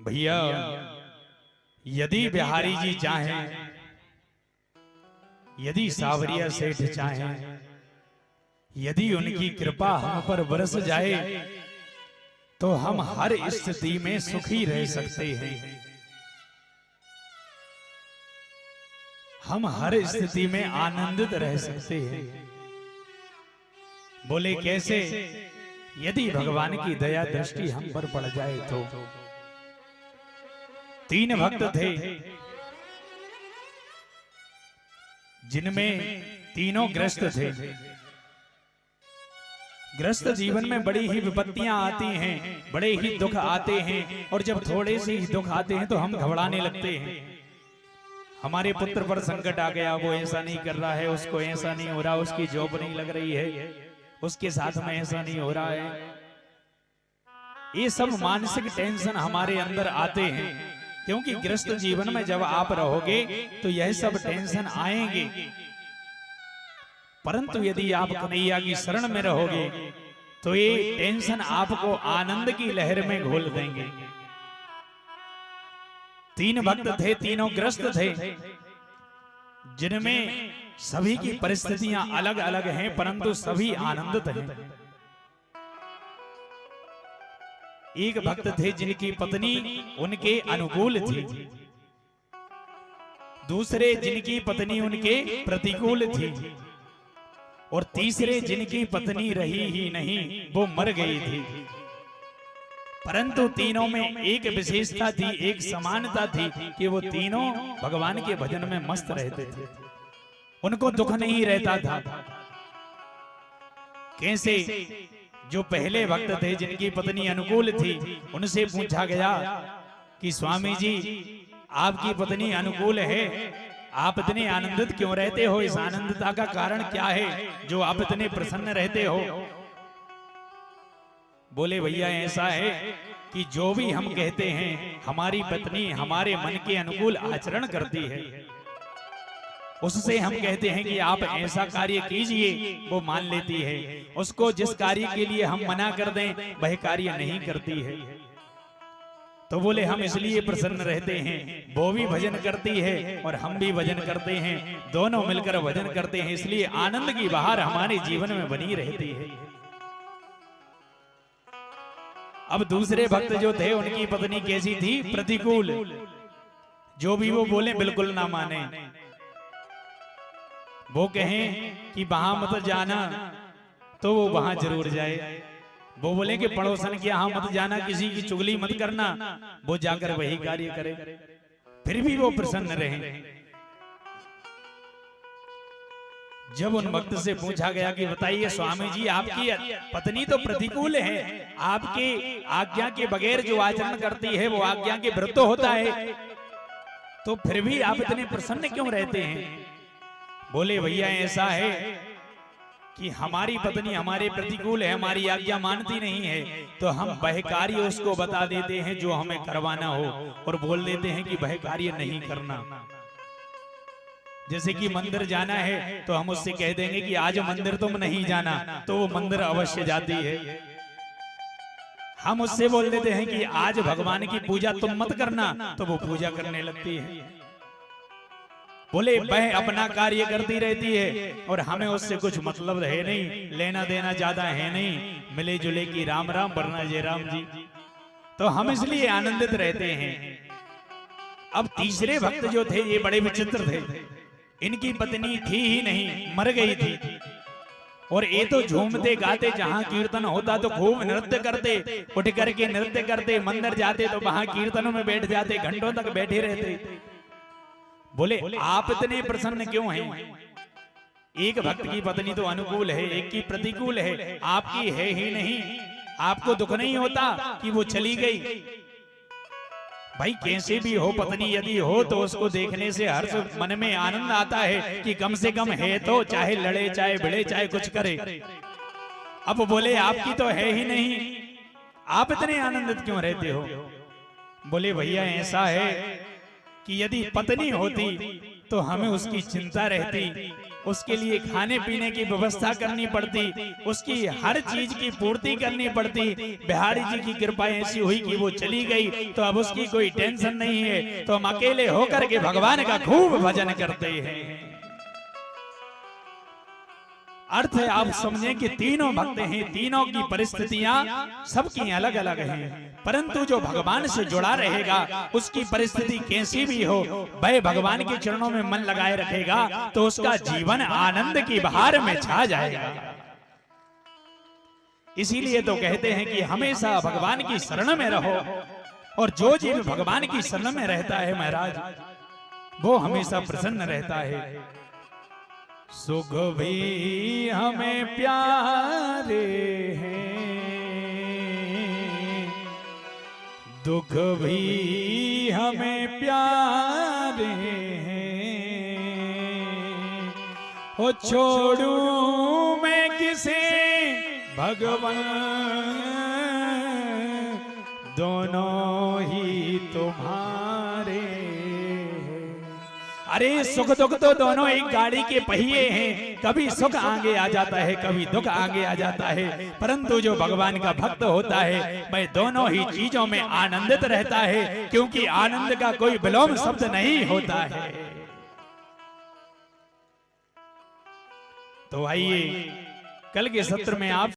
भैया यदि बिहारी जी चाहें, यदि सावरिया सेठ चाहें, यदि उनकी कृपा हम पर बरस जाए तो हम हर स्थिति में सुखी रह सकते हैं। हम हर स्थिति में आनंदित रह सकते हैं। बोले कैसे? यदि भगवान की दया दृष्टि हम पर पड़ जाए तो। तीन भक्त थे जिनमें तीनों ग्रस्त थे। ग्रस्त जीवन में बड़ी ही विपत्तियां आती हैं, बड़े ही दुख आते हैं, और जब थोड़े से ही दुख आते हैं तो हम घबराने लगते हैं। हमारे पुत्र पर संकट आ गया, वो ऐसा नहीं कर रहा है, उसको ऐसा नहीं हो रहा, उसकी जॉब नहीं लग रही है, उसके साथ में ऐसा नहीं हो रहा है। ये सब मानसिक टेंशन हमारे अंदर आते हैं, क्योंकि ग्रस्त जीवन में जब आप रहोगे तो यह सब टेंशन आएंगे। परंतु यदि आप कन्हैया की शरण में रहोगे तो ये टेंशन आपको आनंद की लहर में घोल देंगे। तीन भक्त थे, तीनों ग्रस्त थे, जिनमें सभी की परिस्थितियां अलग अलग हैं, परंतु सभी आनंदित हैं। एक भक्त थे जिनकी पत्नी उनके अनुकूल थी, दूसरे जिनकी पत्नी उनके प्रतिकूल थी, और तीसरे जिनकी पत्नी रही ही नहीं, वो मर गई थी। परंतु तीनों में एक विशेषता थी, एक समानता थी कि वो तीनों भगवान के भजन में मस्त रहते थे, उनको दुख नहीं रहता था। कैसे? जो पहले भक्त थे जिनकी पत्नी अनुकूल थी, उनसे पूछा गया कि स्वामी जी आपकी पत्नी अनुकूल है, आप इतने आनंदित क्यों रहते हो? इस आनंदता का कारण क्या है जो आप इतने प्रसन्न रहते हो? बोले भैया ऐसा है कि जो भी हम कहते हैं हमारी पत्नी हमारे मन के अनुकूल आचरण करती है, उससे हम कहते हैं कि आप ऐसा कार्य कीजिए, वो मान लेती है। उसको जिस कार्य के लिए हम मना कर दें वह कार्य नहीं करती है। तो बोले हम इसलिए प्रसन्न रहते हैं, वो भी भजन करती है और हम भी भजन करते हैं, दोनों मिलकर भजन करते हैं, इसलिए आनंद की बहार हमारे जीवन में बनी रहती है। अब दूसरे भक्त जो थे उनकी पत्नी कैसी थी? प्रतिकूल। जो भी वो बोले बिल्कुल ना माने। वो कहें कि वहां मत जाना तो वो वहां जरूर जाए। वो बोले कि पड़ोसन के यहां मत जाना, किसी की चुगली मत करना, वो जाकर वही कार्य करे, फिर भी वो प्रसन्न रहे। जब उन भक्त से पूछा गया कि बताइए स्वामी जी आपकी पत्नी तो प्रतिकूल है, आपके आज्ञा के बगैर जो आचरण करती है वो आज्ञा के विरुद्ध होता है, तो फिर भी आप इतने प्रसन्न क्यों रहते हैं? बोले भैया ऐसा है कि हमारी पत्नी हमारे प्रतिकूल है, हमारी आज्ञा मानती नहीं है, तो हम वह कार्य उसको बता देते हैं जो हमें करवाना हो, और बोल देते हैं कि वह कार्य नहीं करना। जैसे कि मंदिर जाना है तो हम उससे कह देंगे कि आज मंदिर तुम नहीं जाना, तो वो मंदिर अवश्य जाती है। हम उससे बोल देते हैं कि आज भगवान की पूजा तुम मत करना, तो वो पूजा करने लगती है। बोले वह अपना कार्य करती रहती है और हमें उससे कुछ मतलब है नहीं, लेना देना ज्यादा है नहीं, मिले जुले की राम राम वरना जय राम जी, तो हम इसलिए आनंदित रहते हैं। अब तीसरे भक्त जो थे ये बड़े विचित्र थे, इनकी पत्नी थी ही नहीं, मर गई थी, और ये तो झूमते गाते, जहां कीर्तन होता तो खूब नृत्य करते, उठ करके नृत्य करते, मंदिर जाते तो वहां कीर्तनों में बैठ जाते, घंटों तक बैठे रहते। बोले आप इतने प्रसन्न क्यों हैं? एक भक्त की पत्नी तो अनुकूल है, एक की प्रतिकूल है, आपकी है ही नहीं, आपको दुख नहीं होता कि वो चली गई? भाई कैसे भी हो, पत्नी यदि हो तो उसको देखने से हर्ष, मन में आनंद आता है कि कम से कम है तो, चाहे लड़े चाहे भिड़े चाहे कुछ करे। अब बोले आपकी तो है ही नहीं, आप इतने आनंदित क्यों रहते हो? बोले भैया ऐसा है कि यदि पत्नी होती तो हमें उसकी चिंता रहती, उसके लिए खाने पीने की व्यवस्था करनी पड़ती, उसकी हर चीज की पूर्ति करनी पड़ती। बिहारी जी की कृपा ऐसी हुई कि वो चली गई, तो अब उसकी कोई टेंशन नहीं है, तो हम अकेले होकर के भगवान का खूब भजन करते हैं। अर्थ है आप समझें कि तीनों भक्त हैं, तीनों की परिस्थितियां सबकी अलग अलग हैं, परंतु जो भगवान से जुड़ा रहेगा उसकी परिस्थिति कैसी भी हो, वह भगवान के चरणों में मन लगाए रखेगा तो उसका जीवन आनंद की बहार में छा जाएगा। इसीलिए तो कहते हैं कि हमेशा भगवान की शरण में रहो, और जो जीव भगवान की शरण में रहता है महाराज वो हमेशा प्रसन्न रहता है। सुख भी हमें प्यारे हैं, दुख भी हमें प्यारे हैं, हो छोड़ूं मैं किसे भगवान, दोनों ही तुम्हारे। अरे सुख दुख तो दोनों एक गाड़ी के पहिए हैं, कभी सुख आगे आ जाता है, कभी दुख आगे आ जाता है, परंतु जो भगवान का भक्त होता है वह दोनों ही चीजों में आनंदित रहता है, क्योंकि आनंद का कोई विलोम शब्द नहीं होता है। तो आइए कल के सत्र में आप